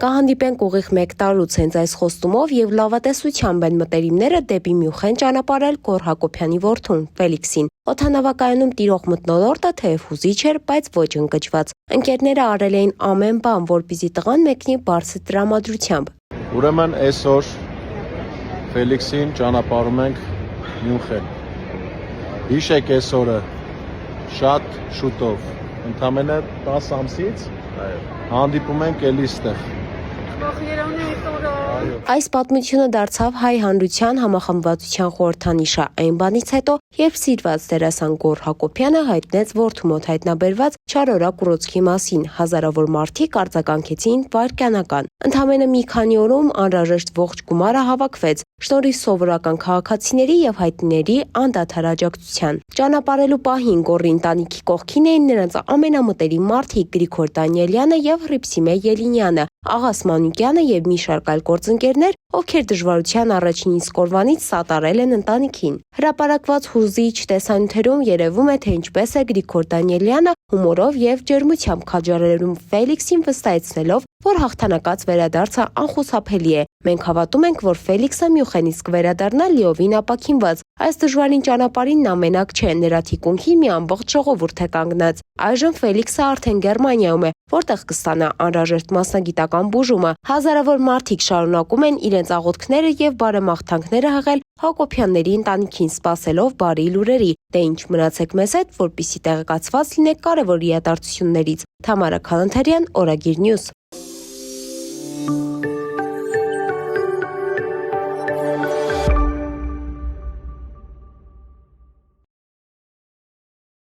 կհանդիպենք ուղիղ 1 տարուց հենց այս խոստումով եւ լավատեսությամբ են մտերիմները դեպի Մյունխեն ճանապարհել Գոռ Հակոբյանի որդուն Ֆելիքսին։ Օդանավակայանում տիրող մթնոլորտը թեև հուզիչ էր, բայց ոչ ընկճված։ Ընկերները արել էին ամեն բան, որպեսզի տղան մեկնի բարձր տրամադրությամբ։ Ուրեմն այսօր Ֆելիքսին ճանապարհում ենք Մյունխեն։ Հիշեք այսօրը շատ շուտով, ընդամենը 10 ամսից հանդիպում ենք էլի ստեղ։ Այս պատմությունը դարձավ հայ հանրության համախմբվածության խորհրդանիշը այն բանից հետո, երբ սիրված դերասան Գոռ Հակոբյանը հայտնեց որդու մոտ հայտնաբերված չարորակ ուռուցքի մասին, հազարավոր մարդիկ արձագանքեցին վայրկյանական։ Ընդամենը մի քանի օրում անհրաժեշտ ողջ գումարը հավաքվեց, շնորհիվ սովորական քաղաքացիների եւ հայտնիների անդադար աջակցության։ Ճանապարհելու պահին Գոռի ընտանիքի կողքին էին նրանց ամենամտերիմ մարդիկ Գրիգոր Դանիելյանը եւ Հռիփսիմե Ելինյանը, Աղաս Մանուկյանը եւ մի շարք այլ գործընկերներ, ովքեր դժվարության առաջին իսկ օրվանից սատարել են ընտանիքին։ Հրապարակված հուզիչ տեսանյութերում երևում է, թե ինչպես է Գրիգոր Դանիելյանը հումորով եւ ջերմությամբ քաջալերում Ֆելիքսին, վստահեցնելով, որ հաղթանակած վերադարձը անխուսափելի է։ Մենք հավատում ենք, որ Ֆելիքսը Մյունխենից կվերադառնա լիովին ապաքինված։ Այս դժվարին ճանապարհին նա մենակ չէ, նրա թիկունքի մի ամբողջ ժողովուրդ է կանգնած։ Այժմ Ֆելիքսը արդեն Գերմանիայում է, որտեղ կստանա անհրաժեշտ մասնագիտական բուժումը։ Հազարավոր մարդիկ շարունակում են իրենց աղոթքները եւ բարեմաղթանքները հղել Հակոբյանների ընտանիքին, սպասելով բարի լուրերի։ Դե ինչ, մնացեք մեզ հետ, որպեսզի տեղեկացված լինեք կարևոր իրադարձություններից։ Թամարա Քալանթարյան, Օրագիր Նյուզ։